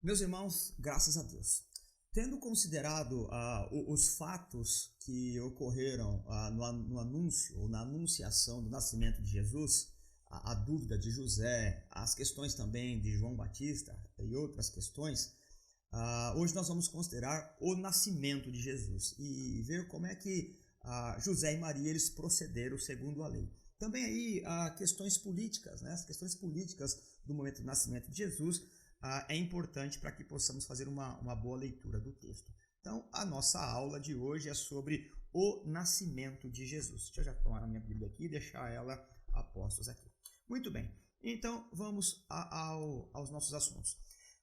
Meus irmãos, graças a Deus. Tendo considerado os fatos que ocorreram no anúncio ou na anunciação do nascimento de Jesus, a dúvida de José, as questões também de João Batista e outras questões, hoje nós vamos considerar o nascimento de Jesus e ver como é que José e Maria eles procederam segundo a lei. Também aí questões políticas, né? As questões políticas do momento do nascimento de Jesus é importante para que possamos fazer uma boa leitura do texto. Então, a nossa aula de hoje é sobre o nascimento de Jesus. Deixa eu já tomar a minha Bíblia aqui e deixar ela a postos aqui. Muito bem, então vamos aos nossos assuntos.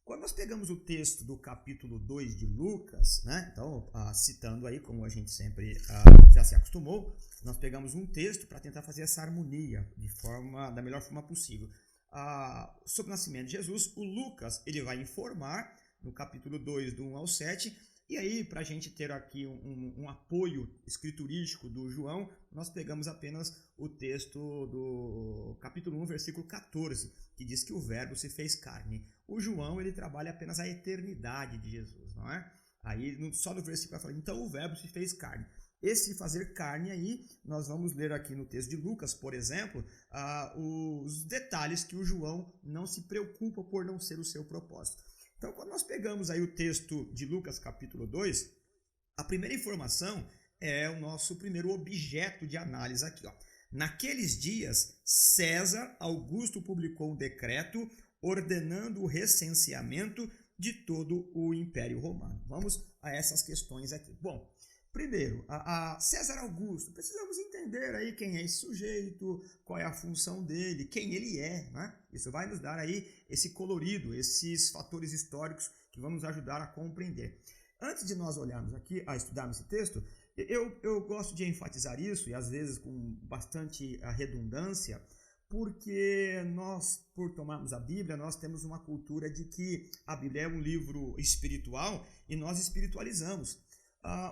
Quando nós pegamos o texto do capítulo 2 de Lucas, né? Então, citando aí, como a gente sempre já se acostumou, nós pegamos um texto para tentar fazer essa harmonia da melhor forma possível. Sobre o nascimento de Jesus, o Lucas ele vai informar no capítulo 2, do 1 ao 7, e aí, para a gente ter aqui um apoio escriturístico do João, nós pegamos apenas o texto do capítulo 1, versículo 14, que diz que o verbo se fez carne. O João, ele trabalha apenas a eternidade de Jesus, não é? Aí, só no versículo vai falar, então o verbo se fez carne. Esse fazer carne aí, nós vamos ler aqui no texto de Lucas, por exemplo, os detalhes que o João não se preocupa por não ser o seu propósito. Então, quando nós pegamos aí o texto de Lucas capítulo 2, a primeira informação é o nosso primeiro objeto de análise aqui. Naqueles dias, César Augusto publicou um decreto ordenando o recenseamento de todo o Império Romano. Vamos a essas questões aqui. Bom, primeiro, César Augusto, precisamos entender aí quem é esse sujeito, qual é a função dele, quem ele é, né? Isso vai nos dar aí esse colorido, esses fatores históricos que vão nos ajudar a compreender. Antes de nós olharmos aqui, a estudarmos esse texto, eu gosto de enfatizar isso, e às vezes com bastante redundância, porque nós, por tomarmos a Bíblia, nós temos uma cultura de que a Bíblia é um livro espiritual e nós espiritualizamos.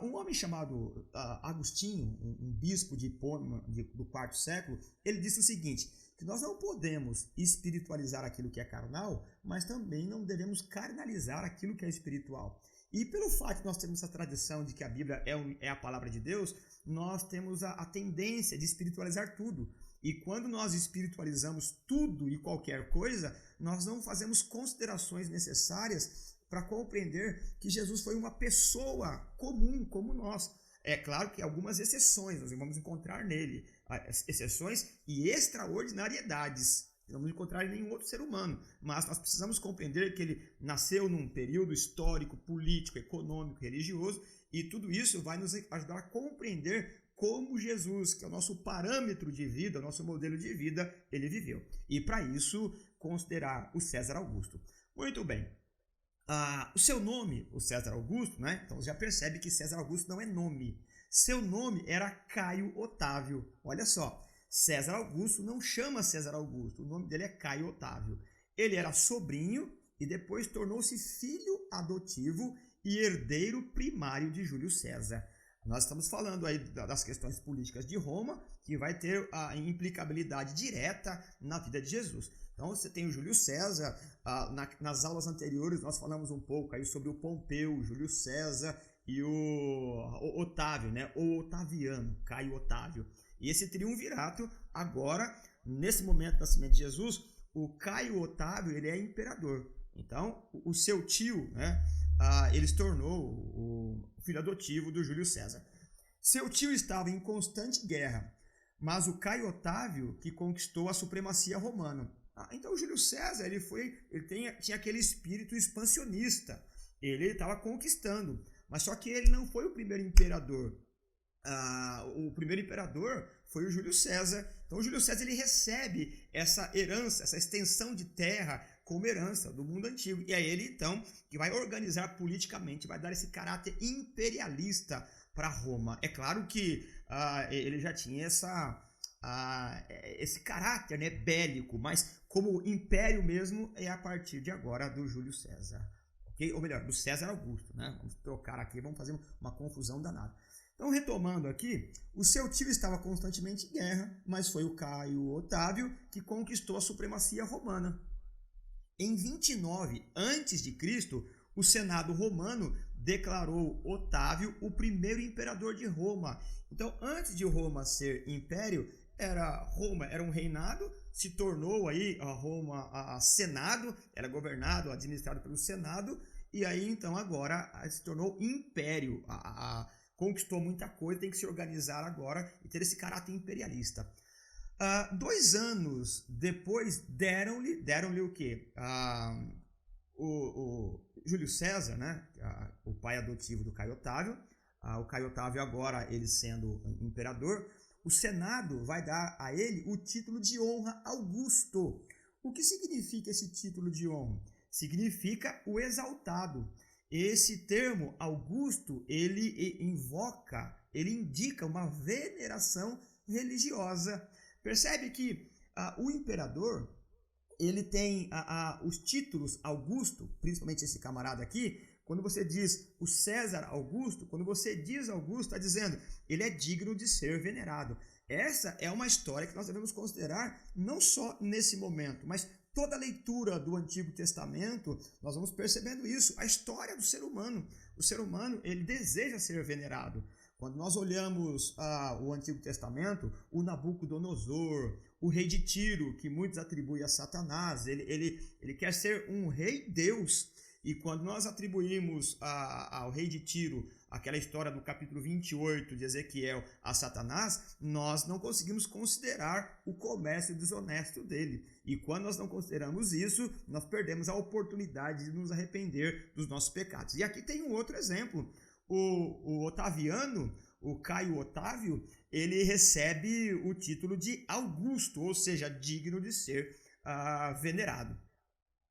Um homem chamado Agostinho, um bispo de Hipona do quarto século, ele disse o seguinte, que nós não podemos espiritualizar aquilo que é carnal, mas também não devemos carnalizar aquilo que é espiritual. E pelo fato de nós termos essa tradição de que a Bíblia é a palavra de Deus, nós temos a tendência de espiritualizar tudo. E quando nós espiritualizamos tudo e qualquer coisa, nós não fazemos considerações necessárias para compreender que Jesus foi uma pessoa comum como nós. É claro que algumas exceções nós vamos encontrar nele, exceções e extraordinariedades que não vamos encontrar em nenhum outro ser humano, mas nós precisamos compreender que ele nasceu num período histórico, político, econômico, religioso, e tudo isso vai nos ajudar a compreender como Jesus, que é o nosso parâmetro de vida, o nosso modelo de vida, ele viveu. E para isso, considerar o César Augusto. Muito bem. O seu nome, o César Augusto, né? Então já percebe que César Augusto não é nome. Seu nome era Caio Otávio. Olha só, César Augusto não chama César Augusto, o nome dele é Caio Otávio. Ele era sobrinho e depois tornou-se filho adotivo e herdeiro primário de Júlio César. Nós estamos falando aí das questões políticas de Roma, que vai ter a implicabilidade direta na vida de Jesus. Então você tem o Júlio César, nas aulas anteriores nós falamos um pouco aí sobre o Pompeu, o Júlio César e o Otávio, né? O Otaviano, Caio Otávio. E esse triunvirato, agora, nesse momento do nascimento de Jesus, o Caio Otávio ele é imperador. Então, o seu tio, né? Ele se tornou o filho adotivo do Júlio César. Seu tio estava em constante guerra, mas o Caio Otávio que conquistou a supremacia romana. Então o Júlio César tinha aquele espírito expansionista, ele estava conquistando, mas só que ele não foi o primeiro imperador. O primeiro imperador foi o Júlio César. Então o Júlio César ele recebe essa herança, essa extensão de terra como herança do mundo antigo. E é ele então que vai organizar politicamente, vai dar esse caráter imperialista para Roma. É claro que ele já tinha esse caráter, né, bélico, mas como império mesmo é a partir de agora do Júlio César, okay? Ou melhor, do César Augusto, né? Vamos trocar aqui, vamos fazer uma confusão danada. Então, retomando aqui, o seu tio estava constantemente em guerra, mas foi o Caio Otávio que conquistou a supremacia romana. Em 29 a.C., o Senado romano declarou Otávio o primeiro imperador de Roma. Então, antes de Roma ser império, Roma era um reinado, se tornou aí a Roma a Senado, era governado, administrado pelo Senado, e aí então agora se tornou império. Conquistou muita coisa, tem que se organizar agora e ter esse caráter imperialista. 2 anos depois deram-lhe o quê? O Júlio César, né? O pai adotivo do Caio Otávio. O Caio Otávio agora, ele sendo imperador, o Senado vai dar a ele o título de honra Augusto. O que significa esse título de honra? Significa o exaltado. Esse termo Augusto, ele indica uma veneração religiosa. Percebe que o imperador, ele tem os títulos Augusto, principalmente esse camarada aqui. Quando você diz o César Augusto, quando você diz Augusto, está dizendo ele é digno de ser venerado. Essa é uma história que nós devemos considerar não só nesse momento, mas toda a leitura do Antigo Testamento, nós vamos percebendo isso, a história do ser humano. O ser humano, ele deseja ser venerado. Quando nós olhamos o Antigo Testamento, o Nabucodonosor, o rei de Tiro, que muitos atribuem a Satanás, ele quer ser um rei Deus. E quando nós atribuímos ao rei de Tiro aquela história do capítulo 28 de Ezequiel a Satanás, nós não conseguimos considerar o comércio desonesto dele. E quando nós não consideramos isso, nós perdemos a oportunidade de nos arrepender dos nossos pecados. E aqui tem um outro exemplo. O Otaviano, o Caio Otávio, ele recebe o título de Augusto, ou seja, digno de ser venerado.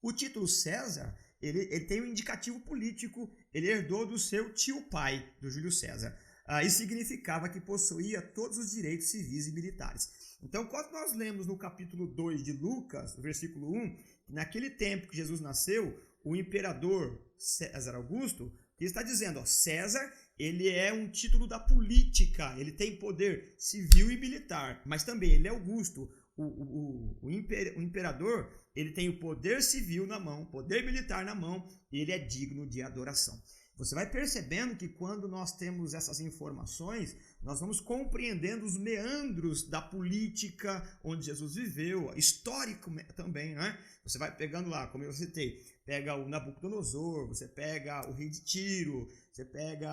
O título César, ele tem um indicativo político, ele herdou do seu tio-pai, do Júlio César. Isso significava que possuía todos os direitos civis e militares. Então, quando nós lemos no capítulo 2 de Lucas, versículo 1, naquele tempo que Jesus nasceu, o imperador César Augusto, que está dizendo, César, ele é um título da política, ele tem poder civil e militar, mas também ele é Augusto. O imperador, ele tem o poder civil na mão, poder militar na mão, e ele é digno de adoração. Você vai percebendo que quando nós temos essas informações, nós vamos compreendendo os meandros da política onde Jesus viveu, histórico também, né? Você vai pegando lá, como eu citei, pega o Nabucodonosor, você pega o rei de Tiro, você pega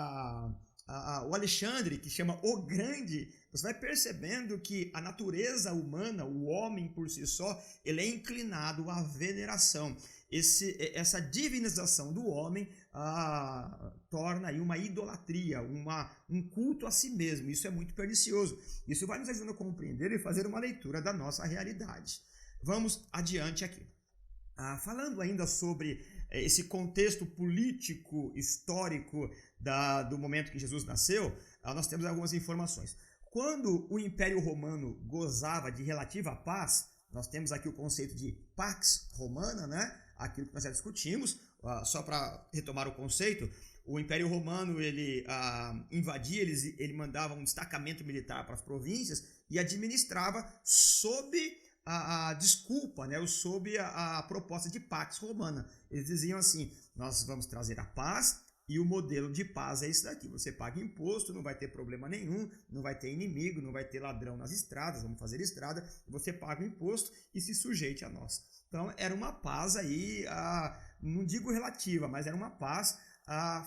o Alexandre, que chama o Grande. Você vai percebendo que a natureza humana, o homem por si só, ele é inclinado à veneração. Essa divinização do homem torna aí uma idolatria, um culto a si mesmo. Isso é muito pernicioso. Isso vai nos ajudando a compreender e fazer uma leitura da nossa realidade. Vamos adiante aqui. Falando ainda sobre esse contexto político, histórico do momento que Jesus nasceu, nós temos algumas informações. Quando o Império Romano gozava de relativa paz, nós temos aqui o conceito de Pax Romana, né? Aquilo que nós já discutimos, só para retomar o conceito, o Império Romano ele invadia, ele mandava um destacamento militar para as províncias e administrava sob a desculpa, né, sob a proposta de Pax Romana. Eles diziam assim, nós vamos trazer a paz e o modelo de paz é esse daqui. Você paga imposto, não vai ter problema nenhum, não vai ter inimigo, não vai ter ladrão nas estradas, vamos fazer estrada, você paga o imposto e se sujeite a nós. Então era uma paz aí, não digo relativa, mas era uma paz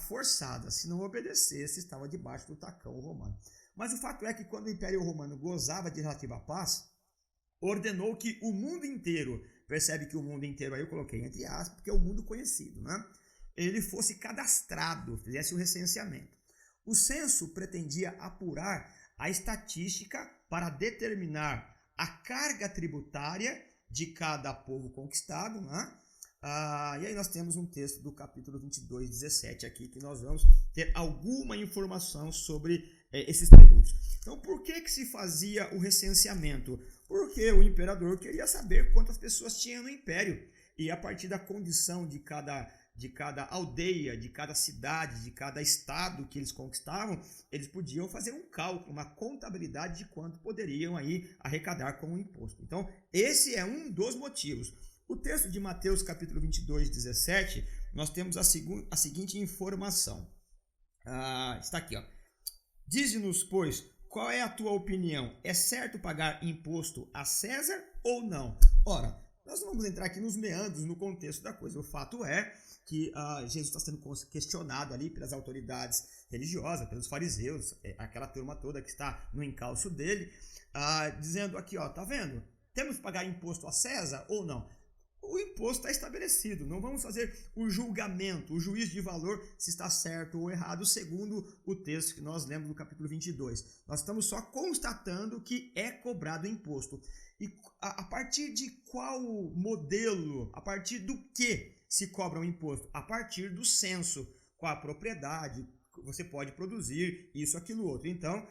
forçada. Se não obedecesse, estava debaixo do tacão romano. Mas o fato é que quando o Império Romano gozava de relativa paz, ordenou que o mundo inteiro, percebe que o mundo inteiro aí eu coloquei entre aspas, porque é o mundo conhecido, né? Ele fosse cadastrado, fizesse o recenseamento. O censo pretendia apurar a estatística para determinar a carga tributária de cada povo conquistado, né? E aí nós temos um texto do capítulo 22, 17 aqui, que nós vamos ter alguma informação sobre esses tributos. Então, por que se fazia o recenseamento? Porque o imperador queria saber quantas pessoas tinha no império. E a partir da condição de cada aldeia, de cada cidade, de cada estado que eles conquistavam, eles podiam fazer um cálculo, uma contabilidade de quanto poderiam aí arrecadar como imposto. Então, esse é um dos motivos. O texto de Mateus capítulo 22, 17, nós temos a seguinte informação. Está aqui, ó. Dize-nos, pois, qual é a tua opinião? É certo pagar imposto a César ou não? Ora, nós não vamos entrar aqui nos meandros, no contexto da coisa. O fato é que Jesus está sendo questionado ali pelas autoridades religiosas, pelos fariseus, aquela turma toda que está no encalço dele, dizendo aqui, ó, tá vendo? Temos que pagar imposto a César ou não? O imposto está estabelecido, não vamos fazer o julgamento, o juízo de valor se está certo ou errado, segundo o texto que nós lemos no capítulo 22. Nós estamos só constatando que é cobrado imposto. E a partir de qual modelo, a partir do que se cobra o imposto? A partir do censo, qual a propriedade, você pode produzir isso, aquilo, outro. Então,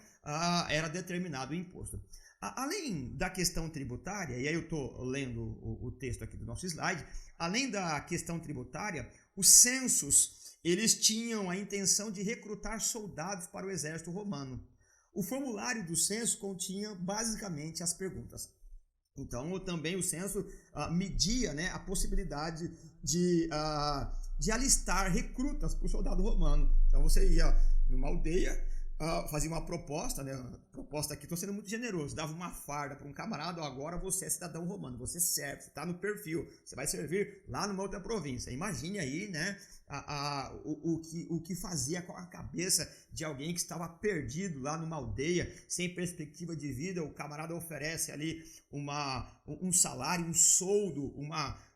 era determinado o imposto. Além da questão tributária, e aí eu estou lendo o texto aqui do nosso slide, além da questão tributária, os censos, eles tinham a intenção de recrutar soldados para o exército romano. O formulário do censo continha basicamente as perguntas. Então, também o censo media, né, a possibilidade de alistar recrutas para o soldado romano. Então, você ia numa aldeia, fazia uma proposta, né? Proposta aqui, estou sendo muito generoso, dava uma farda para um camarada, agora você é cidadão romano, você serve, você está no perfil, você vai servir lá numa outra província. Imagine aí, né, o que fazia com a cabeça de alguém que estava perdido lá numa aldeia, sem perspectiva de vida. O camarada oferece ali um salário, um soldo,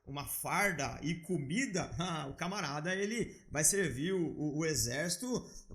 uma farda e comida. O camarada, ele vai servir o exército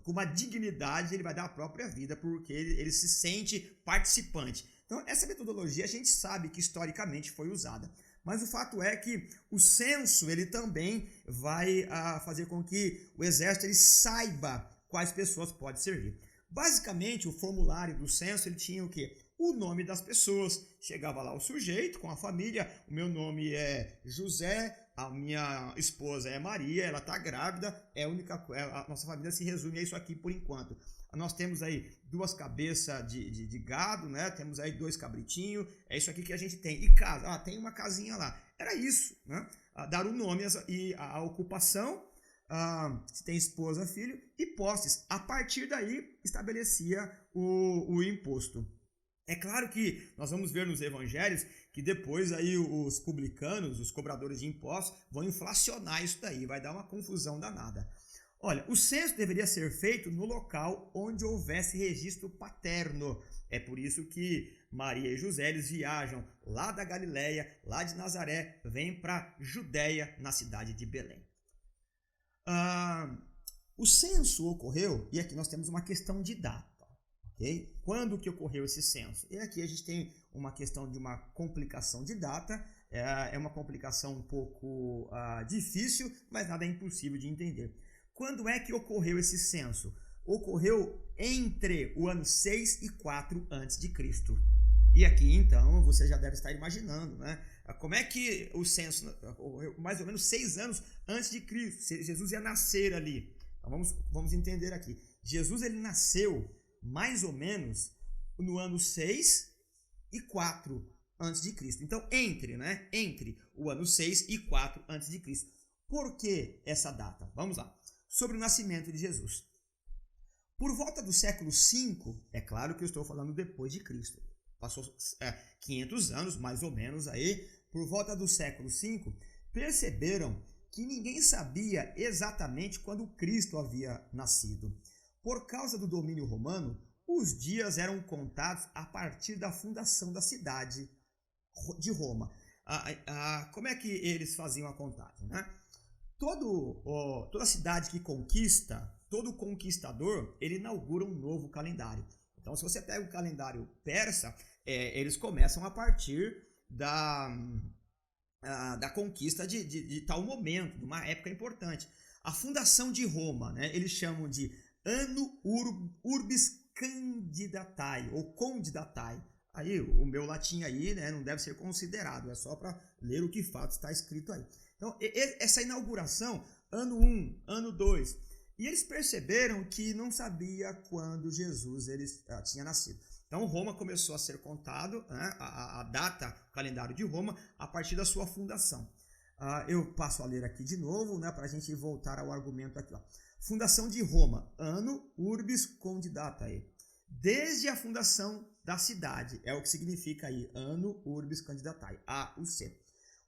com uma dignidade, ele vai dar a própria vida, porque ele se sente participante. Então, essa metodologia a gente sabe que historicamente foi usada. Mas o fato é que o censo, ele também vai fazer com que o exército ele saiba quais pessoas pode servir. Basicamente, o formulário do censo, ele tinha o quê? O nome das pessoas. Chegava lá o sujeito com a família, o meu nome é José, a minha esposa é Maria, ela está grávida, a nossa família se resume a isso aqui por enquanto. Nós temos aí 2 cabeças de gado, né? Temos aí 2 cabritinhos, é isso aqui que a gente tem. E casa, tem uma casinha lá. Era isso, né? Dar o nome e a ocupação, se tem esposa, filho, e posses. A partir daí, estabelecia o imposto. É claro que nós vamos ver nos evangelhos que depois aí os publicanos, os cobradores de impostos, vão inflacionar isso daí, vai dar uma confusão danada. Olha, o censo deveria ser feito no local onde houvesse registro paterno. É por isso que Maria e José eles viajam lá da Galileia, lá de Nazaré, vêm para Judéia, na cidade de Belém. O censo ocorreu, e aqui nós temos uma questão de data. Okay? Quando que ocorreu esse censo? E aqui a gente tem uma questão de uma complicação de data, é uma complicação um pouco difícil, mas nada é impossível de entender. Quando é que ocorreu esse censo? Ocorreu entre o ano 6 e 4 a.C. E aqui, então, você já deve estar imaginando, né? Como é que o censo ocorreu mais ou menos 6 anos antes de Cristo. Jesus ia nascer ali. Então, vamos entender aqui. Jesus ele nasceu mais ou menos no ano 6 e 4 a.C. Então, entre o ano 6 e 4 a.C. Por que essa data? Vamos lá. Sobre o nascimento de Jesus. Por volta do século V, é claro que eu estou falando depois de Cristo. Passou 500 anos, mais ou menos, aí, por volta do século V, perceberam que ninguém sabia exatamente quando Cristo havia nascido. Por causa do domínio romano, os dias eram contados a partir da fundação da cidade de Roma. Como é que eles faziam a contagem, né? Toda cidade que conquista, todo conquistador, ele inaugura um novo calendário. Então, se você pega o calendário persa, eles começam a partir da conquista de tal momento, de uma época importante. A fundação de Roma, né, eles chamam de Anno Urbis Candidatae, ou Condidatae. Aí, o meu latim aí, né, não deve ser considerado, é só para ler o que fato está escrito aí. Então, essa inauguração, ano 1, ano 2, e eles perceberam que não sabia quando Jesus tinha nascido. Então, Roma começou a ser contado, né, a data, o calendário de Roma, a partir da sua fundação. Eu passo a ler aqui de novo, né, para a gente voltar ao argumento aqui. Ó. Fundação de Roma, anno urbis candidatae. Desde a fundação da cidade, é o que significa aí, anno urbis candidatae, A, o C.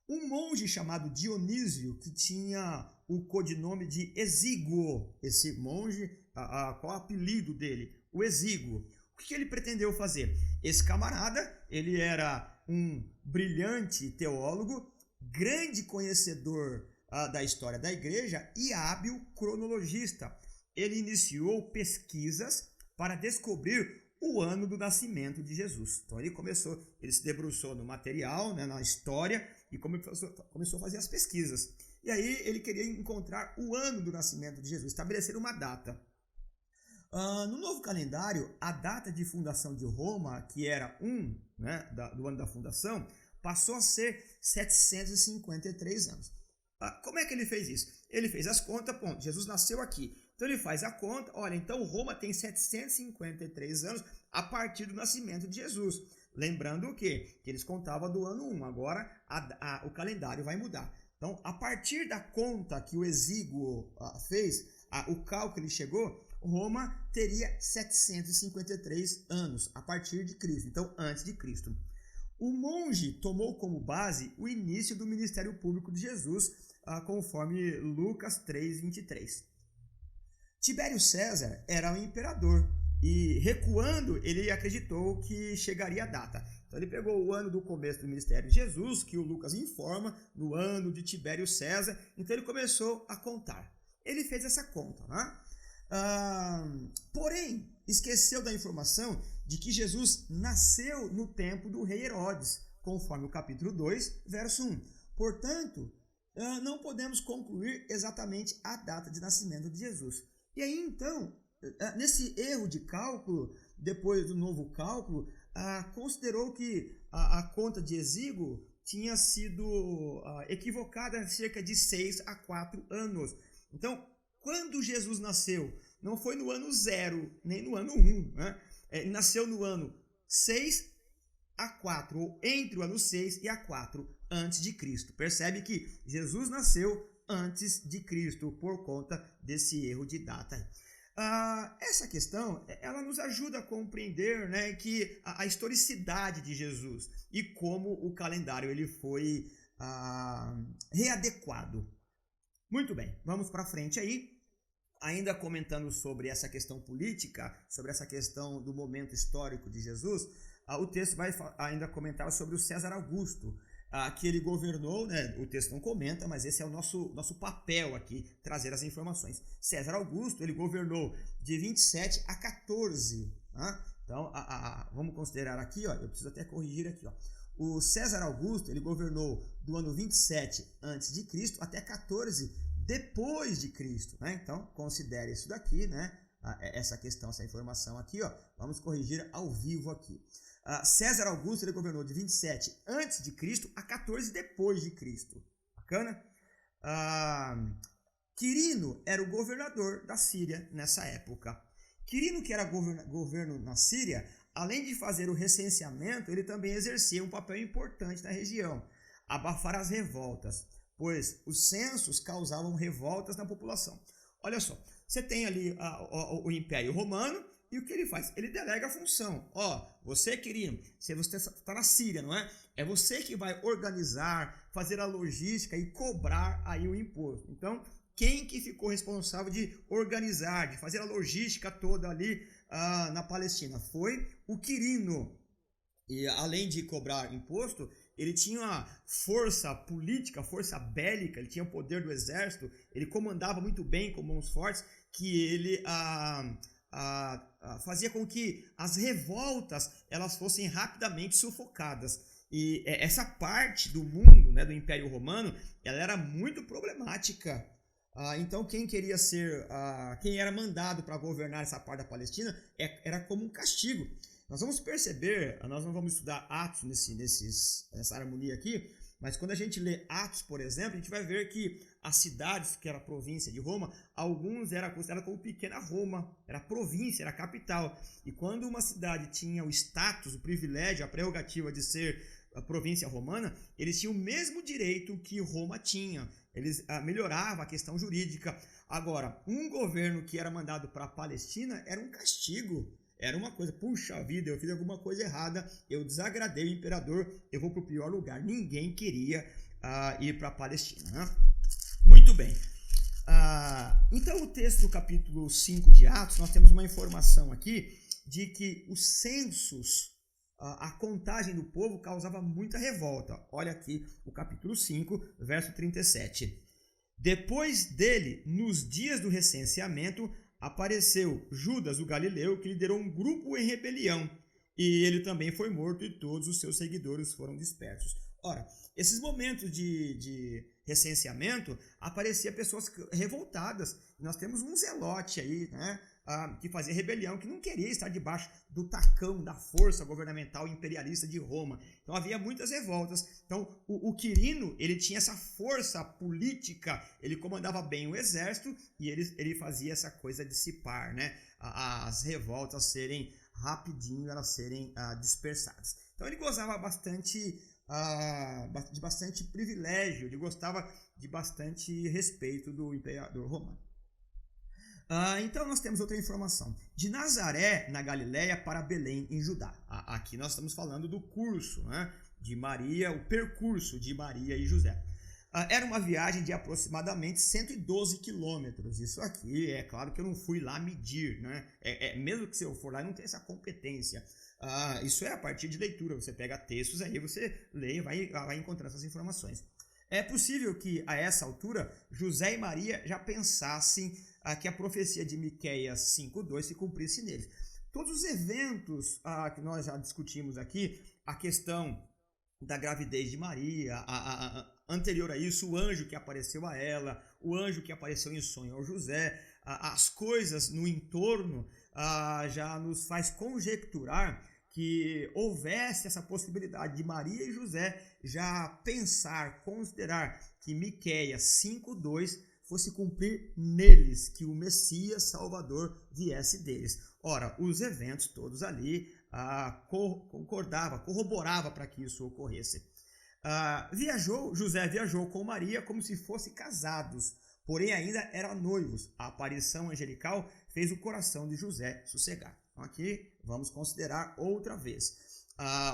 Um monge chamado Dionísio, que tinha o codinome de Exíguo. Esse monge, qual é o apelido dele? O Exíguo. O que ele pretendeu fazer? Esse camarada, ele era um brilhante teólogo, grande conhecedor da história da igreja e hábil cronologista. Ele iniciou pesquisas para descobrir o ano do nascimento de Jesus. Então ele se debruçou no material, né, na história, e começou a fazer as pesquisas. E aí ele queria encontrar o ano do nascimento de Jesus, estabelecer uma data. No novo calendário, a data de fundação de Roma, que era do ano da fundação, passou a ser 753 anos. Como é que ele fez isso? Ele fez as contas, ponto, Jesus nasceu aqui. Então ele faz a conta, olha, então Roma tem 753 anos a partir do nascimento de Jesus. Lembrando o quê? Que eles contavam do ano 1, agora o calendário vai mudar. Então, a partir da conta que o Exíguo fez, o cálculo ele chegou, Roma teria 753 anos a partir de Cristo, então antes de Cristo. O monge tomou como base o início do ministério público de Jesus, conforme Lucas 3:23. Tibério César era o imperador e, recuando, ele acreditou que chegaria a data. Então ele pegou o ano do começo do ministério de Jesus, que o Lucas informa, no ano de Tibério César, então ele começou a contar. Ele fez essa conta, né? Porém, esqueceu da informação de que Jesus nasceu no tempo do rei Herodes, conforme o capítulo 2, verso 1. Portanto, não podemos concluir exatamente a data de nascimento de Jesus. E aí, então, nesse erro de cálculo, depois do novo cálculo, considerou que a conta de Exíguo tinha sido equivocada cerca de 6 a 4 anos. Então, quando Jesus nasceu, não foi no ano 0, nem no ano 1, né? Ele nasceu no ano 6 a 4, ou entre o ano 6 e a 4 antes de Cristo. Percebe que Jesus nasceu antes de Cristo por conta desse erro de data. Essa questão, ela nos ajuda a compreender, né, que a historicidade de Jesus e como o calendário ele foi readequado. Muito bem, vamos para frente aí. Ainda comentando sobre essa questão política, sobre essa questão do momento histórico de Jesus, o texto vai ainda comentar sobre o César Augusto, que ele governou, né? O texto não comenta, mas esse é o nosso papel aqui, trazer as informações. César Augusto, ele governou de 27 a 14. Então, vamos considerar aqui, ó, eu preciso até corrigir aqui. Ó. O César Augusto, ele governou do ano 27 a.C. até 14 depois de Cristo, né? Então, considere isso daqui, né? Essa questão, essa informação aqui, ó. Vamos corrigir ao vivo aqui. César Augusto, ele governou de 27 antes de Cristo a 14 depois de Cristo. Bacana? Quirino era o governador da Síria nessa época. Quirino, que era governo na Síria, além de fazer o recenseamento, ele também exercia um papel importante na região, abafar as revoltas, pois os censos causavam revoltas na população. Olha só, você tem ali o Império Romano, e o que ele faz? Ele delega a função. Você, Quirino, se você está na Síria, não é? É você que vai organizar, fazer a logística e cobrar aí o imposto. Então, quem que ficou responsável de organizar, de fazer a logística toda ali na Palestina? Foi o Quirino. E além de cobrar imposto, ele tinha força política, força bélica, ele tinha o poder do exército, ele comandava muito bem com mãos fortes, que ele fazia com que as revoltas elas fossem rapidamente sufocadas. E essa parte do mundo, né, do Império Romano, ela era muito problemática. Então quem era mandado para governar essa parte da Palestina era como um castigo. Nós vamos perceber, nós não vamos estudar Atos nessa harmonia aqui, mas quando a gente lê Atos, por exemplo, a gente vai ver que as cidades, que era a província de Roma, alguns eram consideradas como pequena Roma, era província, era capital. E quando uma cidade tinha o status, o privilégio, a prerrogativa de ser província romana, eles tinham o mesmo direito que Roma tinha. Eles melhoravam a questão jurídica. Agora, um governo que era mandado para a Palestina era um castigo. Era uma coisa, puxa vida, eu fiz alguma coisa errada, eu desagradei o imperador, eu vou para o pior lugar. Ninguém queria ir para a Palestina, né? Muito bem. Então, o texto do capítulo 5 de Atos, nós temos uma informação aqui de que os censos, a contagem do povo causava muita revolta. Olha aqui o capítulo 5, verso 37. Depois dele, nos dias do recenseamento, apareceu Judas, o Galileu, que liderou um grupo em rebelião, e ele também foi morto e todos os seus seguidores foram dispersos. Ora, esses momentos de recenseamento, apareciam pessoas revoltadas. Nós temos um zelote aí, né, que fazia rebelião, que não queria estar debaixo do tacão da força governamental imperialista de Roma. Então havia muitas revoltas. Então o Quirino, ele tinha essa força política, ele comandava bem o exército e ele fazia essa coisa dissipar, né, as revoltas serem rapidinho, elas serem dispersadas. Então ele gozava de bastante privilégio, ele gostava de bastante respeito do imperador romano. Então nós temos outra informação. De Nazaré, na Galiléia, para Belém, em Judá. Aqui nós estamos falando do curso, né, de Maria, o percurso de Maria e José. Era uma viagem de aproximadamente 112 quilômetros. Isso aqui, é claro que eu não fui lá medir, né? Mesmo que se eu for lá, eu não tenho essa competência. Isso é a partir de leitura. Você pega textos aí, você lê e vai encontrando essas informações. É possível que, a essa altura, José e Maria já pensassem que a profecia de Miqueias 5:2 se cumprisse neles. Todos os eventos que nós já discutimos aqui, a questão da gravidez de Maria, anterior a isso, o anjo que apareceu a ela, o anjo que apareceu em sonho ao José, as coisas no entorno já nos faz conjecturar que houvesse essa possibilidade de Maria e José já pensar, considerar que Miqueias 5:2 fosse cumprir neles, que o Messias Salvador viesse deles. Ora, os eventos todos ali corroborava para que isso ocorresse. José viajou com Maria como se fossem casados, porém ainda eram noivos. A aparição angelical fez o coração de José sossegar. Então aqui vamos considerar outra vez.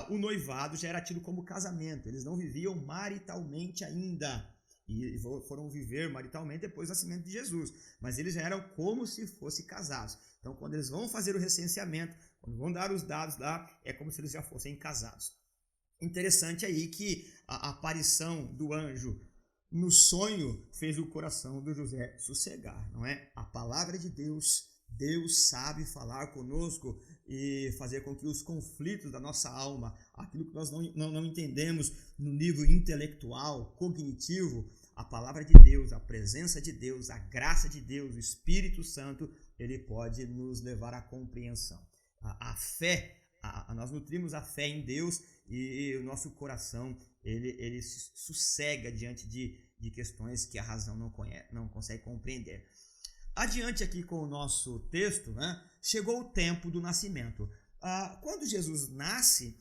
O noivado já era tido como casamento, eles não viviam maritalmente ainda, e foram viver maritalmente depois do nascimento de Jesus, mas eles já eram como se fossem casados. Então quando eles vão fazer o recenseamento, quando vão dar os dados lá, é como se eles já fossem casados. Interessante aí que a aparição do anjo no sonho fez o coração do José sossegar, não é? A palavra de Deus, Deus sabe falar conosco e fazer com que os conflitos da nossa alma, aquilo que nós não entendemos no nível intelectual, cognitivo, a palavra de Deus, a presença de Deus, a graça de Deus, o Espírito Santo, ele pode nos levar à compreensão. A fé, nós nutrimos a fé em Deus e o nosso coração ele se sossega diante de questões que a razão não consegue compreender. Adiante aqui com o nosso texto, né, chegou o tempo do nascimento. Quando Jesus nasce,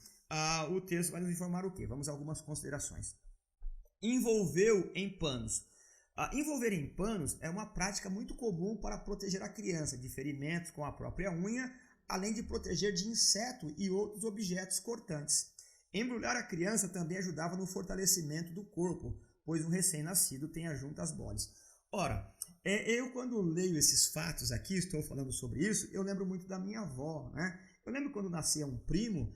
o texto vai nos informar o quê? Vamos a algumas considerações. Envolveu em panos. Envolver em panos é uma prática muito comum para proteger a criança de ferimentos com a própria unha, além de proteger de inseto e outros objetos cortantes. Embrulhar a criança também ajudava no fortalecimento do corpo, pois um recém-nascido tem as juntas moles. Ora, eu quando leio esses fatos aqui, estou falando sobre isso, eu lembro muito da minha avó, né? Eu lembro quando nascia um primo,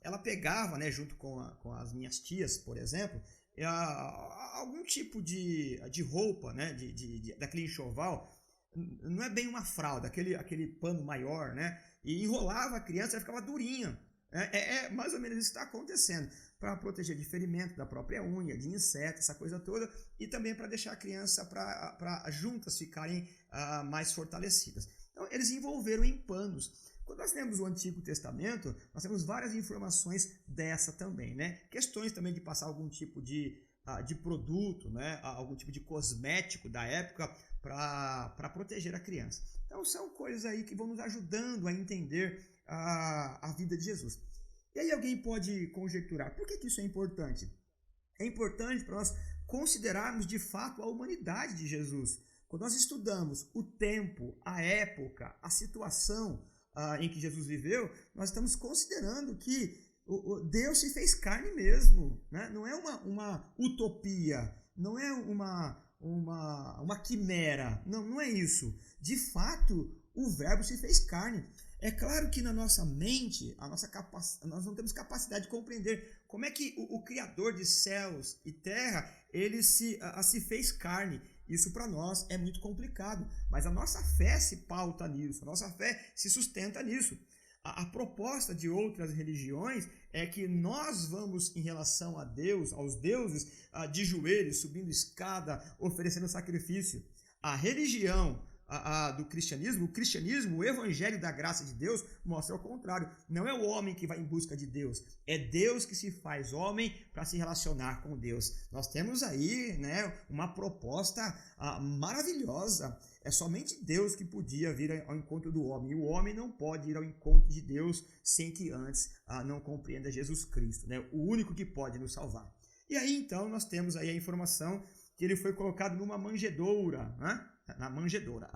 ela pegava, né, junto com as minhas tias, por exemplo, algum tipo de roupa, né, daquele enxoval, não é bem uma fralda, aquele pano maior, né, e enrolava a criança, ela ficava durinha. Mais ou menos isso que está acontecendo, para proteger de ferimento da própria unha, de inseto, essa coisa toda, e também para deixar a criança, para as juntas ficarem mais fortalecidas. Então, eles envolveram em panos. Quando nós lemos o Antigo Testamento, nós temos várias informações dessa também, né? Questões também de passar algum tipo de produto, né? Algum tipo de cosmético da época para proteger a criança. Então, são coisas aí que vão nos ajudando a entender a vida de Jesus. E aí alguém pode conjecturar, por que isso é importante? É importante para nós considerarmos de fato a humanidade de Jesus. Quando nós estudamos o tempo, a época, a situação em que Jesus viveu, nós estamos considerando que Deus se fez carne mesmo, né? Não é uma utopia, não é uma quimera, não é isso. De fato, o Verbo se fez carne. É claro que na nossa mente, nós não temos capacidade de compreender como é que o Criador de céus e terra, ele se fez carne. Isso para nós é muito complicado, mas a nossa fé se pauta nisso, a nossa fé se sustenta nisso. A proposta de outras religiões é que nós vamos, em relação a Deus, aos deuses, de joelhos, subindo escada, oferecendo sacrifício. A religião do cristianismo, o evangelho da graça de Deus, mostra o contrário. Não é o homem que vai em busca de Deus, é Deus que se faz homem para se relacionar com Deus. Nós temos aí, né, uma proposta maravilhosa. É somente Deus que podia vir ao encontro do homem. E o homem não pode ir ao encontro de Deus sem que antes não compreenda Jesus Cristo, né? O único que pode nos salvar. E aí então nós temos aí a informação que ele foi colocado numa manjedoura, né? Na manjedoura.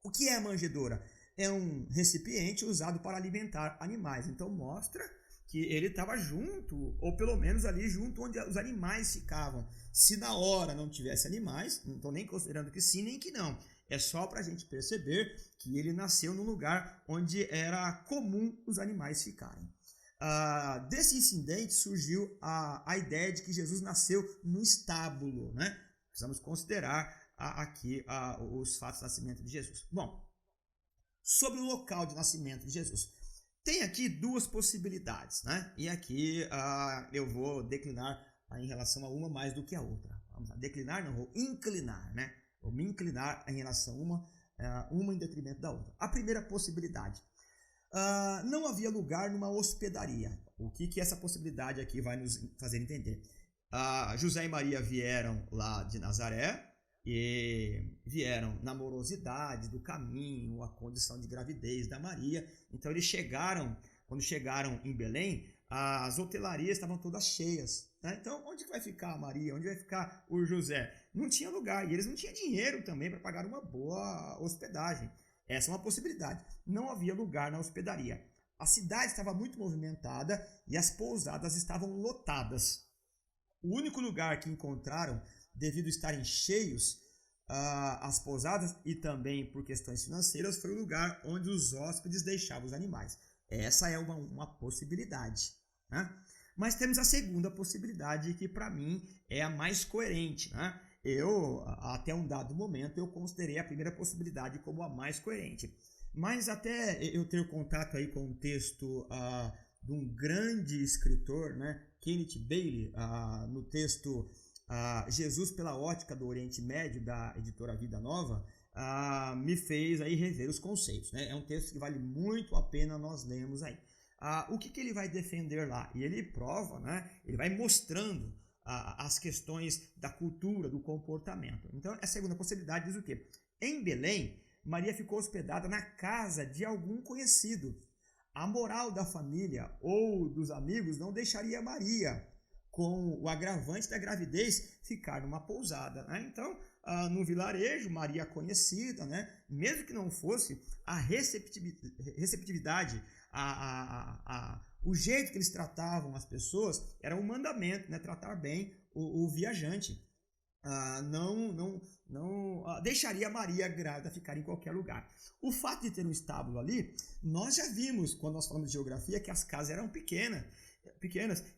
O que é a manjedoura? É um recipiente usado para alimentar animais. Então mostra que ele estava junto, ou pelo menos ali junto onde os animais ficavam. Se na hora não tivesse animais, não estou nem considerando que sim nem que não, é só para a gente perceber que ele nasceu num lugar onde era comum os animais ficarem. Desse incidente surgiu a ideia de que Jesus nasceu no estábulo, né? Precisamos considerar aqui os fatos do nascimento de Jesus. Bom, sobre o local de nascimento de Jesus. Tem aqui duas possibilidades, né? E aqui eu vou declinar em relação a uma mais do que a outra. Vamos lá, declinar não, vou inclinar, né? Vou me inclinar em relação a uma em detrimento da outra. A primeira possibilidade. Não havia lugar numa hospedaria. O que essa possibilidade aqui vai nos fazer entender? José e Maria vieram lá de Nazaré e vieram na morosidade do caminho, a condição de gravidez da Maria. Então eles quando chegaram em Belém, as hotelarias estavam todas cheias, né? Então onde vai ficar a Maria? Onde vai ficar o José? Não tinha lugar e eles não tinham dinheiro também para pagar uma boa hospedagem. Essa é uma possibilidade. Não havia lugar na hospedaria. A cidade estava muito movimentada e as pousadas estavam lotadas. O único lugar que encontraram, devido a estarem cheios, as pousadas e também por questões financeiras, foi o lugar onde os hóspedes deixavam os animais. Essa é uma possibilidade, né? Mas temos a segunda possibilidade, que para mim é a mais coerente, né? Até um dado momento, eu considerei a primeira possibilidade como a mais coerente. Mas até eu ter contato aí com um texto de um grande escritor, né, Kenneth Bailey, no texto Jesus pela ótica do Oriente Médio, da editora Vida Nova, me fez aí rever os conceitos, né? É um texto que vale muito a pena nós lermos aí. O que ele vai defender lá? E ele prova, né? Ele vai mostrando as questões da cultura, do comportamento. Então, a segunda possibilidade diz o quê? Em Belém, Maria ficou hospedada na casa de algum conhecido. A moral da família ou dos amigos não deixaria Maria, com o agravante da gravidez, ficar numa pousada, né? Então, no vilarejo, Maria conhecida, né? Mesmo que não fosse, a receptividade, o jeito que eles tratavam as pessoas era um mandamento, né? Tratar bem o viajante. Não deixaria Maria grávida ficar em qualquer lugar. O fato de ter um estábulo ali, nós já vimos, quando nós falamos de geografia, que as casas eram pequenas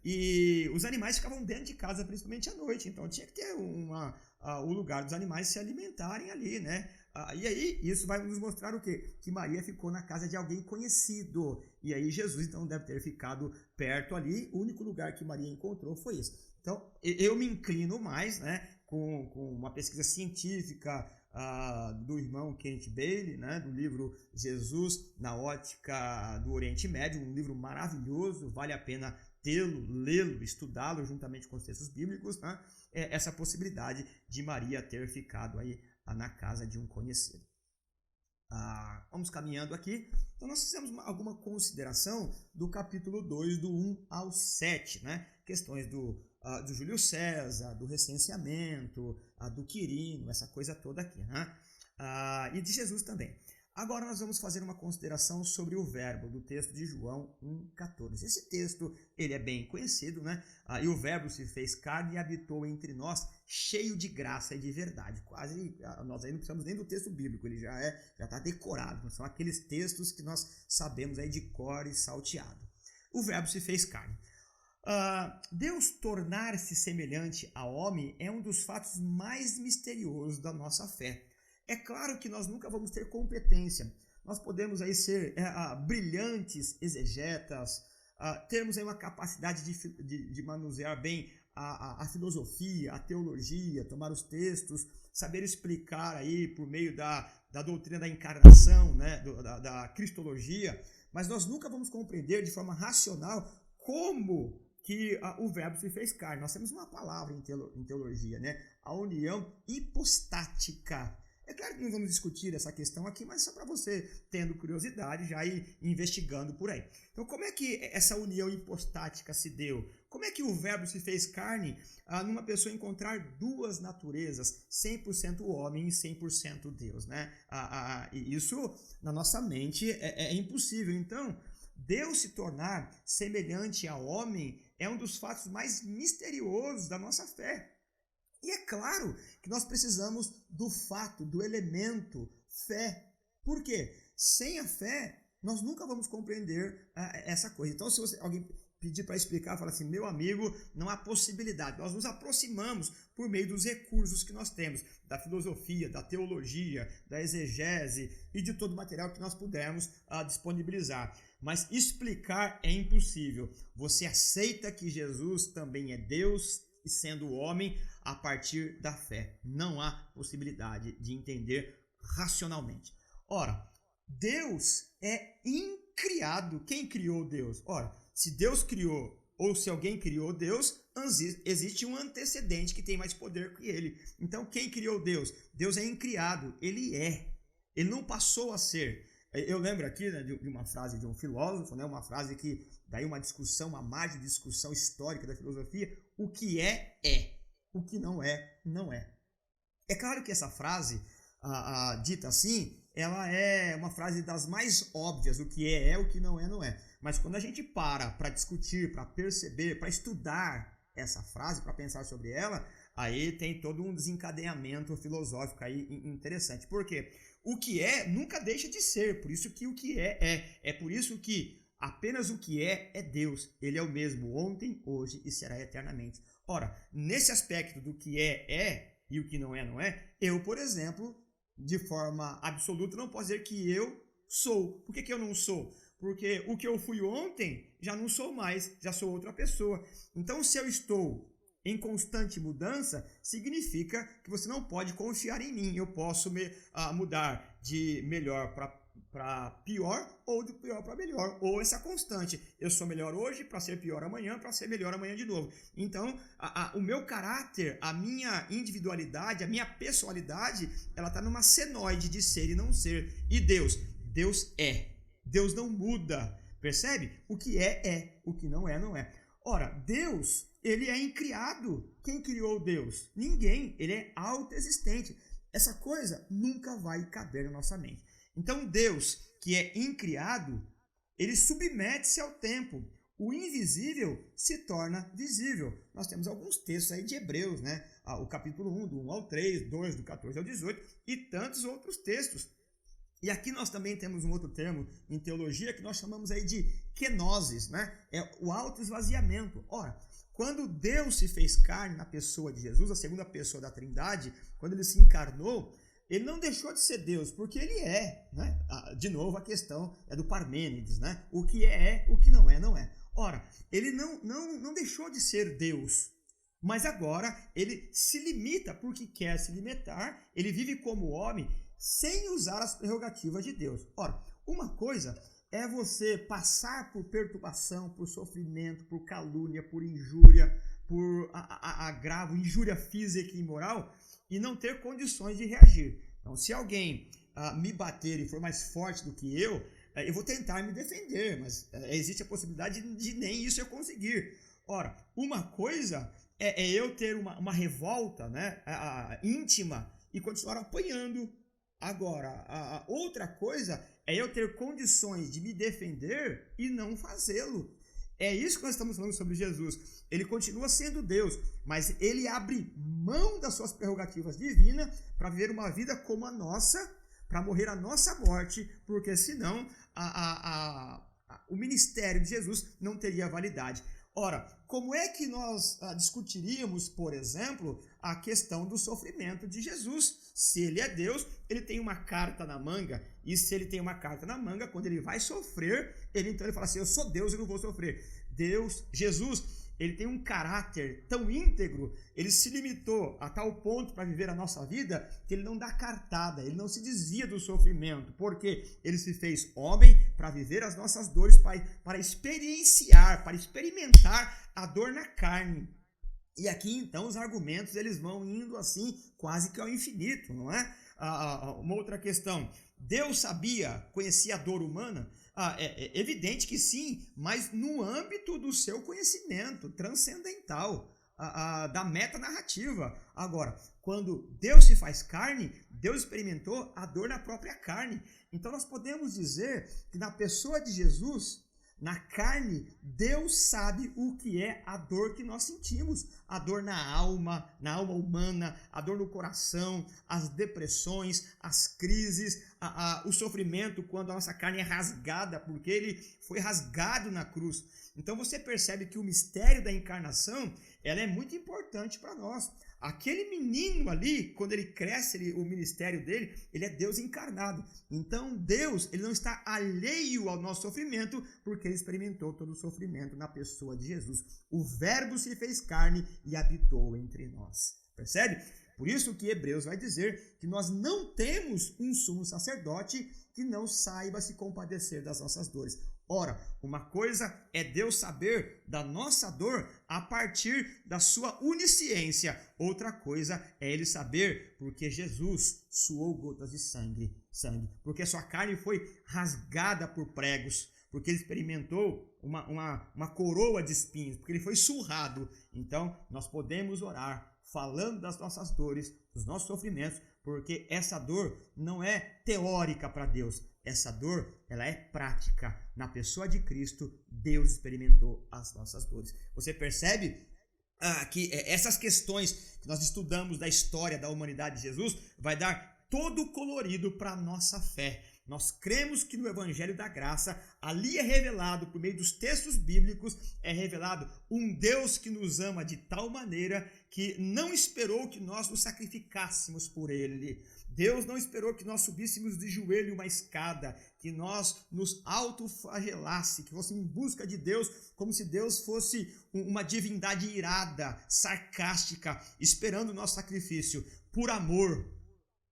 e os animais ficavam dentro de casa, principalmente à noite. Então tinha que ter o lugar dos animais se alimentarem ali, né? E aí isso vai nos mostrar o quê? Que Maria ficou na casa de alguém conhecido. E aí Jesus então deve ter ficado perto ali. O único lugar que Maria encontrou foi esse. Então eu me inclino mais, né, com uma pesquisa científica do irmão Kenneth Bailey, né, do livro Jesus na ótica do Oriente Médio, um livro maravilhoso, vale a pena tê-lo, lê-lo, estudá-lo juntamente com os textos bíblicos, né? Essa possibilidade de Maria ter ficado aí na casa de um conhecido. Vamos caminhando aqui. Então nós fizemos alguma consideração do capítulo 2, do 1 ao 7, né? Questões do Júlio César, do recenseamento, do Quirino, essa coisa toda aqui, né? E de Jesus também. Agora nós vamos fazer uma consideração sobre o verbo do texto de João 1,14. Esse texto ele é bem conhecido, né? E o verbo se fez carne e habitou entre nós, cheio de graça e de verdade. Quase, nós aí não precisamos nem do texto bíblico, ele já está decorado. São aqueles textos que nós sabemos aí de cor e salteado. O verbo se fez carne. Deus tornar-se semelhante ao homem é um dos fatos mais misteriosos da nossa fé. É claro que nós nunca vamos ter competência. Nós podemos aí ser brilhantes exegetas, termos aí uma capacidade de manusear bem a filosofia, a teologia, tomar os textos, saber explicar aí por meio da doutrina da encarnação, né, da cristologia, mas nós nunca vamos compreender de forma racional como que o verbo se fez carne. Nós temos uma palavra em teologia, né? A união hipostática. É claro que não vamos discutir essa questão aqui, mas só para você, tendo curiosidade, já ir investigando por aí. Então, como é que essa união hipostática se deu? Como é que o verbo se fez carne numa pessoa encontrar duas naturezas, 100% homem e 100% Deus, né? E isso, na nossa mente, é impossível. Então, Deus se tornar semelhante ao homem é um dos fatos mais misteriosos da nossa fé. E é claro que nós precisamos do fato, do elemento fé. Por quê? Sem a fé, nós nunca vamos compreender essa coisa. Então, se alguém pedir para explicar, fala assim, meu amigo, não há possibilidade. Nós nos aproximamos por meio dos recursos que nós temos, da filosofia, da teologia, da exegese e de todo o material que nós pudermos disponibilizar. Mas explicar é impossível. Você aceita que Jesus também é Deus e sendo homem a partir da fé. Não há possibilidade de entender racionalmente. Ora, Deus é incriado. Quem criou Deus? Ora, se Deus criou ou se alguém criou Deus, existe um antecedente que tem mais poder que ele. Então, quem criou Deus? Deus é incriado. Ele é. Ele não passou a ser. Eu lembro aqui, né, de uma frase de um filósofo, né, uma frase que daí uma discussão, uma margem de discussão histórica da filosofia. O que é, é. O que não é, não é. É claro que essa frase, dita assim, ela é uma frase das mais óbvias. O que é, o que não é, não é. Mas quando a gente para discutir, para perceber, para estudar essa frase, para pensar sobre ela, aí tem todo um desencadeamento filosófico aí interessante. Por quê? O que é nunca deixa de ser, por isso que o que é. É por isso que apenas o que é Deus. Ele é o mesmo ontem, hoje e será eternamente. Ora, nesse aspecto do que é e o que não é, eu, por exemplo, de forma absoluta, não posso dizer que eu sou. Por que eu não sou? Porque o que eu fui ontem, já não sou mais, já sou outra pessoa. Então, se eu estou em constante mudança, significa que você não pode confiar em mim. Eu posso mudar de melhor para pior ou de pior para melhor, ou essa constante. Eu sou melhor hoje para ser pior amanhã, para ser melhor amanhã de novo. Então, o meu caráter, a minha individualidade, a minha pessoalidade, ela está numa senoide de ser e não ser. E Deus é. Deus não muda. Percebe? O que é. O que não é, não é. Ora, Deus, ele é incriado. Quem criou Deus? Ninguém. Ele é autoexistente. Essa coisa nunca vai caber na nossa mente. Então, Deus, que é incriado, ele submete-se ao tempo. O invisível se torna visível. Nós temos alguns textos aí de Hebreus, né? O capítulo 1, do 1 ao 3, 2, do 14 ao 18 e tantos outros textos. E aqui nós também temos um outro termo em teologia que nós chamamos aí de kenosis, né? É o autoesvaziamento. Ora, quando Deus se fez carne na pessoa de Jesus, a segunda pessoa da Trindade, quando ele se encarnou, ele não deixou de ser Deus, porque ele é, né? De novo, a questão é do Parmênides, né? O que é, o que não é, não é. Ora, ele não deixou de ser Deus, mas agora ele se limita porque quer se limitar, ele vive como homem, sem usar as prerrogativas de Deus. Ora, uma coisa é você passar por perturbação, por sofrimento, por calúnia, por injúria, por agravo, injúria física e moral, e não ter condições de reagir. Então, se alguém me bater e for mais forte do que eu vou tentar me defender, mas existe a possibilidade de nem isso eu conseguir. Ora, uma coisa é eu ter uma revolta, né, íntima e continuar apanhando. Agora, a outra coisa é eu ter condições de me defender e não fazê-lo. É isso que nós estamos falando sobre Jesus. Ele continua sendo Deus, mas ele abre mão das suas prerrogativas divinas para viver uma vida como a nossa, para morrer a nossa morte, porque senão o ministério de Jesus não teria validade. Ora, como é que nós discutiríamos, por exemplo, a questão do sofrimento de Jesus? Se ele é Deus, ele tem uma carta na manga, e se ele tem uma carta na manga, quando ele vai sofrer, ele fala assim, eu sou Deus e não vou sofrer. Jesus, ele tem um caráter tão íntegro, ele se limitou a tal ponto para viver a nossa vida, que ele não dá cartada, ele não se desvia do sofrimento, porque ele se fez homem para viver as nossas dores, para experienciar, para experimentar a dor na carne. E aqui então os argumentos eles vão indo assim quase que ao infinito, não é? Uma outra questão, Deus sabia, conhecia a dor humana? É evidente que sim, mas no âmbito do seu conhecimento transcendental, da metanarrativa. Agora, quando Deus se faz carne, Deus experimentou a dor na própria carne. Então nós podemos dizer que na pessoa de Jesus, na carne, Deus sabe o que é a dor que nós sentimos. A dor na alma humana, a dor no coração, as depressões, as crises, o sofrimento quando a nossa carne é rasgada, porque ele foi rasgado na cruz. Então você percebe que o mistério da encarnação, ela é muito importante para nós. Aquele menino ali, quando ele cresce, o ministério dele, ele é Deus encarnado. Então Deus, ele não está alheio ao nosso sofrimento, porque ele experimentou todo o sofrimento na pessoa de Jesus. O Verbo se fez carne e habitou entre nós. Percebe? Por isso que Hebreus vai dizer que nós não temos um sumo sacerdote que não saiba se compadecer das nossas dores. Ora, uma coisa é Deus saber da nossa dor a partir da sua onisciência. Outra coisa é Ele saber porque Jesus suou gotas de sangue. Porque sua carne foi rasgada por pregos. Porque Ele experimentou uma coroa de espinhos. Porque Ele foi surrado. Então, nós podemos orar falando das nossas dores, dos nossos sofrimentos, porque essa dor não é teórica para Deus. Essa dor, ela é prática. Na pessoa de Cristo, Deus experimentou as nossas dores. Você percebe que essas questões que nós estudamos da história da humanidade de Jesus vai dar todo o colorido para a nossa fé. Nós cremos que no Evangelho da Graça, ali é revelado, por meio dos textos bíblicos, é revelado um Deus que nos ama de tal maneira que não esperou que nós nos sacrificássemos por Ele. Deus não esperou que nós subíssemos de joelho uma escada, que nós nos autoflagelássemos, que fosse em busca de Deus, como se Deus fosse uma divindade irada, sarcástica, esperando o nosso sacrifício. Por amor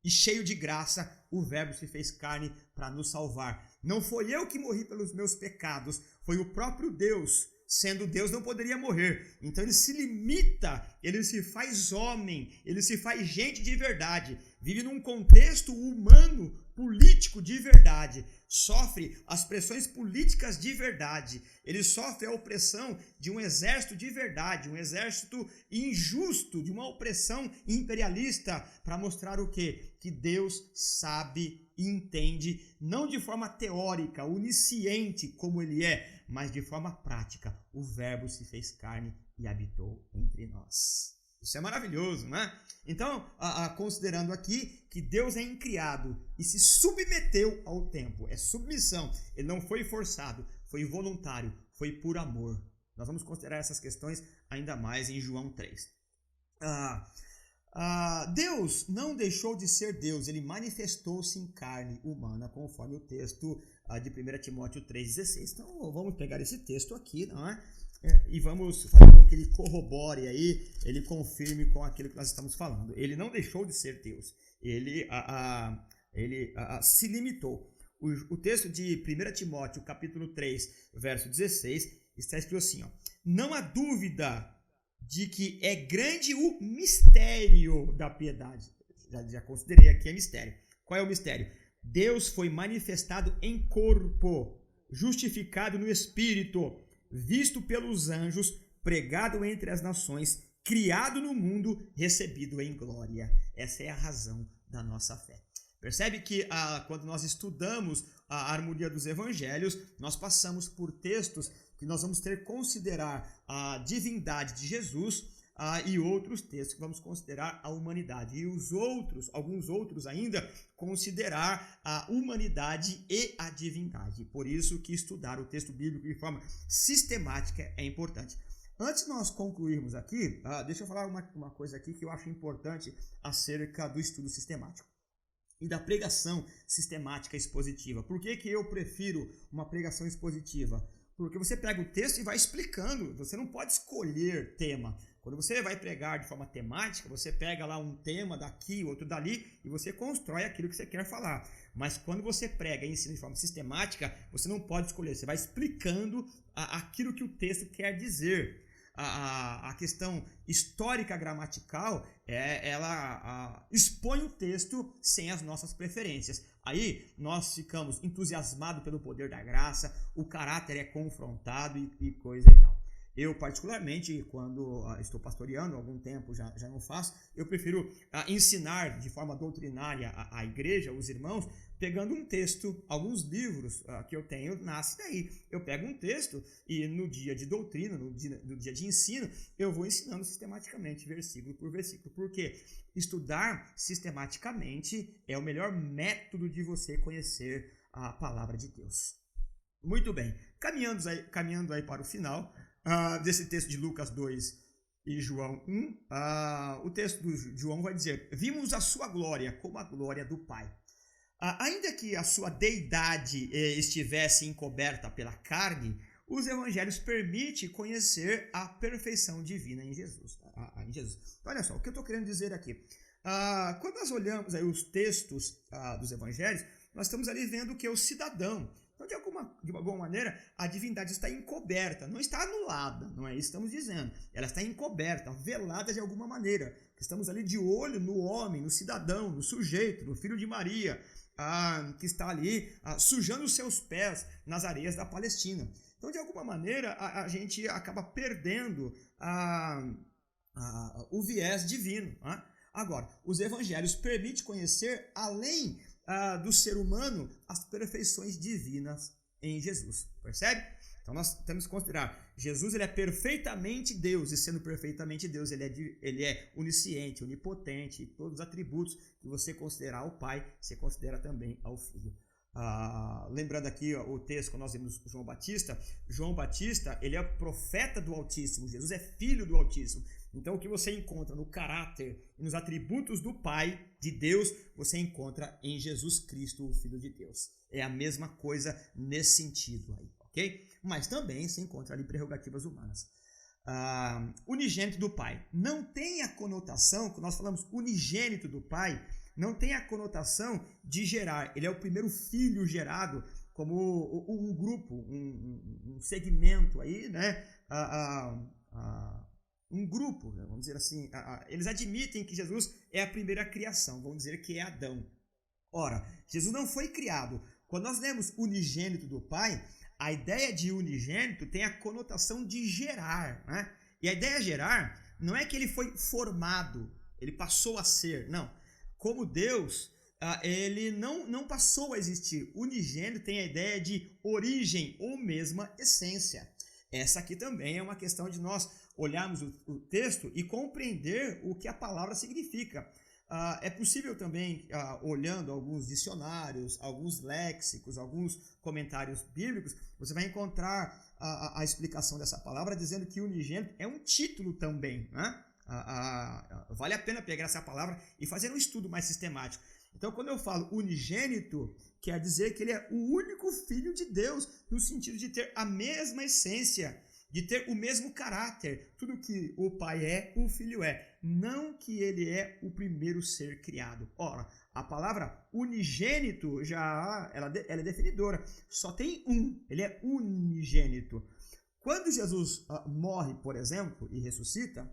e cheio de graça, o Verbo se fez carne para nos salvar. Não foi eu que morri pelos meus pecados, foi o próprio Deus. Sendo Deus, não poderia morrer. Então ele se limita, ele se faz homem, ele se faz gente de verdade. Vive num contexto humano, político de verdade. Sofre as pressões políticas de verdade. Ele sofre a opressão de um exército de verdade, um exército injusto, de uma opressão imperialista, para mostrar o quê? Que Deus sabe e entende, não de forma teórica, onisciente como ele é, mas de forma prática. O Verbo se fez carne e habitou entre nós. Isso é maravilhoso, né? Então, considerando aqui que Deus é incriado e se submeteu ao tempo, é submissão, ele não foi forçado, foi voluntário, foi por amor. Nós vamos considerar essas questões ainda mais em João 3. Deus não deixou de ser Deus, ele manifestou-se em carne humana, conforme o texto de 1 Timóteo 3,16. Então vamos pegar esse texto aqui, não é? E vamos fazer com que ele corrobore aí, ele confirme com aquilo que nós estamos falando. Ele não deixou de ser Deus, ele se limitou. O texto de 1 Timóteo, capítulo 3, verso 16, está escrito assim, ó: não há dúvida de que é grande o mistério da piedade. Já considerei aqui a mistério. Qual é o mistério? Deus foi manifestado em corpo, justificado no Espírito, visto pelos anjos, pregado entre as nações, criado no mundo, recebido em glória. Essa é a razão da nossa fé. Percebe que quando nós estudamos a harmonia dos evangelhos, nós passamos por textos que nós vamos ter que considerar a divindade de Jesus e outros textos que vamos considerar a humanidade. E alguns outros ainda, considerar a humanidade e a divindade. Por isso que estudar o texto bíblico de forma sistemática é importante. Antes de nós concluirmos aqui, deixa eu falar uma coisa aqui que eu acho importante acerca do estudo sistemático e da pregação sistemática expositiva. Por que eu prefiro uma pregação expositiva? Porque você pega o texto e vai explicando, você não pode escolher tema. Quando você vai pregar de forma temática, você pega lá um tema daqui, outro dali, e você constrói aquilo que você quer falar. Mas quando você prega e ensina de forma sistemática, você não pode escolher, você vai explicando aquilo que o texto quer dizer. A questão histórica gramatical, ela expõe o texto sem as nossas preferências. Aí nós ficamos entusiasmados pelo poder da graça, o caráter é confrontado e coisa e tal. Eu, particularmente, quando estou pastoreando, há algum tempo já não faço, eu prefiro ensinar de forma doutrinária a igreja, os irmãos, pegando um texto. Alguns livros que eu tenho nascem daí. Eu pego um texto e no dia de doutrina, no dia de ensino, eu vou ensinando sistematicamente, versículo por versículo. Porque estudar sistematicamente é o melhor método de você conhecer a palavra de Deus. Muito bem, caminhando aí para o final desse texto de Lucas 2 e João 1, o texto do João vai dizer: vimos a sua glória como a glória do Pai. Ainda que a sua deidade estivesse encoberta pela carne, os evangelhos permitem conhecer a perfeição divina em Jesus. Olha só, o que eu estou querendo dizer aqui. Quando nós olhamos aí os textos dos evangelhos, nós estamos ali vendo que é o cidadão. Então, de alguma maneira, a divindade está encoberta, não está anulada, não é isso que estamos dizendo. Ela está encoberta, velada de alguma maneira. Estamos ali de olho no homem, no cidadão, no sujeito, no filho de Maria, que está ali sujando os seus pés nas areias da Palestina. Então, de alguma maneira, a gente acaba perdendo o viés divino. Agora, os evangelhos permitem conhecer, além do ser humano, as perfeições divinas em Jesus, percebe? Então nós temos que considerar, Jesus ele é perfeitamente Deus, e sendo perfeitamente Deus, ele é onisciente, onipotente, todos os atributos que você considerar ao Pai, você considera também ao Filho. Lembrando aqui o texto que nós vimos João Batista, ele é profeta do Altíssimo, Jesus é filho do Altíssimo. Então o que você encontra no caráter e nos atributos do Pai, de Deus, você encontra em Jesus Cristo, o Filho de Deus. É a mesma coisa nesse sentido aí, ok? Mas também se encontra ali prerrogativas humanas. Unigênito do Pai. Não tem a conotação, quando nós falamos unigênito do Pai, não tem a conotação de gerar. Ele é o primeiro filho gerado como um grupo, um segmento aí, né? Um grupo, vamos dizer assim. Eles admitem que Jesus é a primeira criação, vamos dizer que é Adão. Ora, Jesus não foi criado. Quando nós lemos unigênito do Pai, a ideia de unigênito tem a conotação de gerar, né? E a ideia de gerar não é que ele foi formado, ele passou a ser, não. Como Deus, ele não passou a existir. Unigênito tem a ideia de origem ou mesma essência. Essa aqui também é uma questão de nós olharmos o texto e compreender o que a palavra significa. É possível também, olhando alguns dicionários, alguns léxicos, alguns comentários bíblicos, você vai encontrar a explicação dessa palavra dizendo que unigênito é um título também, né? Vale a pena pegar essa palavra e fazer um estudo mais sistemático. Então, quando eu falo unigênito, quer dizer que ele é o único filho de Deus, no sentido de ter a mesma essência, de ter o mesmo caráter. Tudo que o Pai é, o Filho é. Não que ele é o primeiro ser criado. Ora, a palavra unigênito ela é definidora. Só tem um, ele é unigênito. Quando Jesus morre, por exemplo, e ressuscita,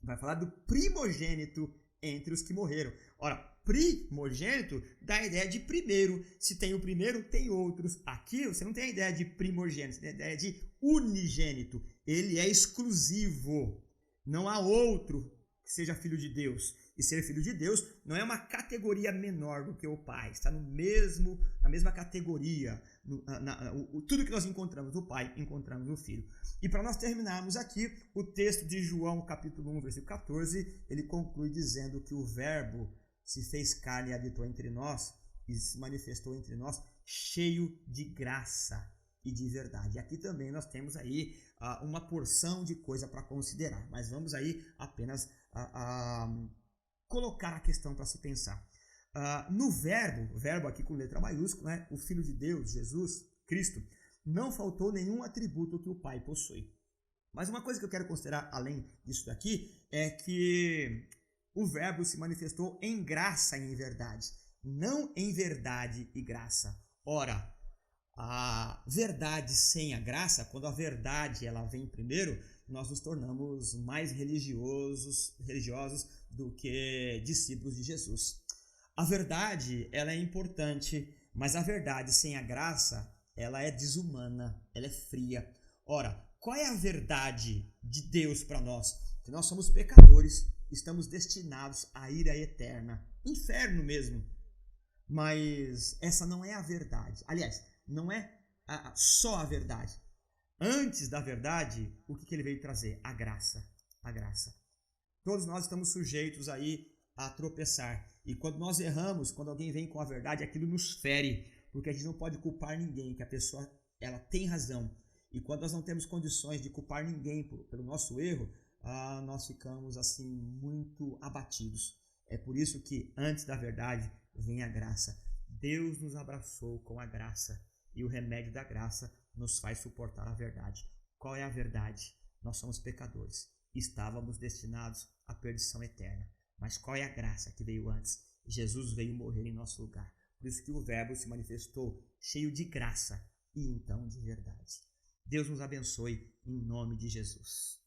vai falar do primogênito entre os que morreram. Ora, primogênito dá a ideia de primeiro. Se tem o primeiro, tem outros. Aqui você não tem a ideia de primogênito, você tem a ideia de unigênito. Ele é exclusivo. Não há outro que seja filho de Deus. E ser filho de Deus não é uma categoria menor do que o Pai. Está na mesma categoria. Tudo que nós encontramos no Pai, encontramos no Filho. E para nós terminarmos aqui, o texto de João, capítulo 1, versículo 14, ele conclui dizendo que o Verbo se fez carne e habitou entre nós, e se manifestou entre nós, cheio de graça e de verdade. E aqui também nós temos aí uma porção de coisa para considerar, mas vamos aí apenas colocar a questão para se pensar. No verbo aqui com letra maiúscula, né, o Filho de Deus, Jesus, Cristo, não faltou nenhum atributo que o Pai possui. Mas uma coisa que eu quero considerar além disso daqui é que o Verbo se manifestou em graça e em verdade, não em verdade e graça. Ora, a verdade sem a graça, quando a verdade ela vem primeiro, nós nos tornamos mais religiosos do que discípulos de Jesus. A verdade ela é importante, mas a verdade sem a graça ela é desumana, ela é fria. Ora, qual é a verdade de Deus para nós? Que nós somos pecadores, estamos destinados à ira eterna, inferno mesmo. Mas essa não é a verdade. Aliás, não é só a verdade. Antes da verdade, o que ele veio trazer? A graça. A graça. Todos nós estamos sujeitos aí a tropeçar. E quando nós erramos, quando alguém vem com a verdade, aquilo nos fere. Porque a gente não pode culpar ninguém, que a pessoa ela tem razão. E quando nós não temos condições de culpar ninguém pelo nosso erro, nós ficamos assim muito abatidos. É por isso que antes da verdade vem a graça. Deus nos abraçou com a graça e o remédio da graça nos faz suportar a verdade. Qual é a verdade? Nós somos pecadores. Estávamos destinados à perdição eterna. Mas qual é a graça que veio antes? Jesus veio morrer em nosso lugar. Por isso que o Verbo se manifestou cheio de graça e então de verdade. Deus nos abençoe em nome de Jesus.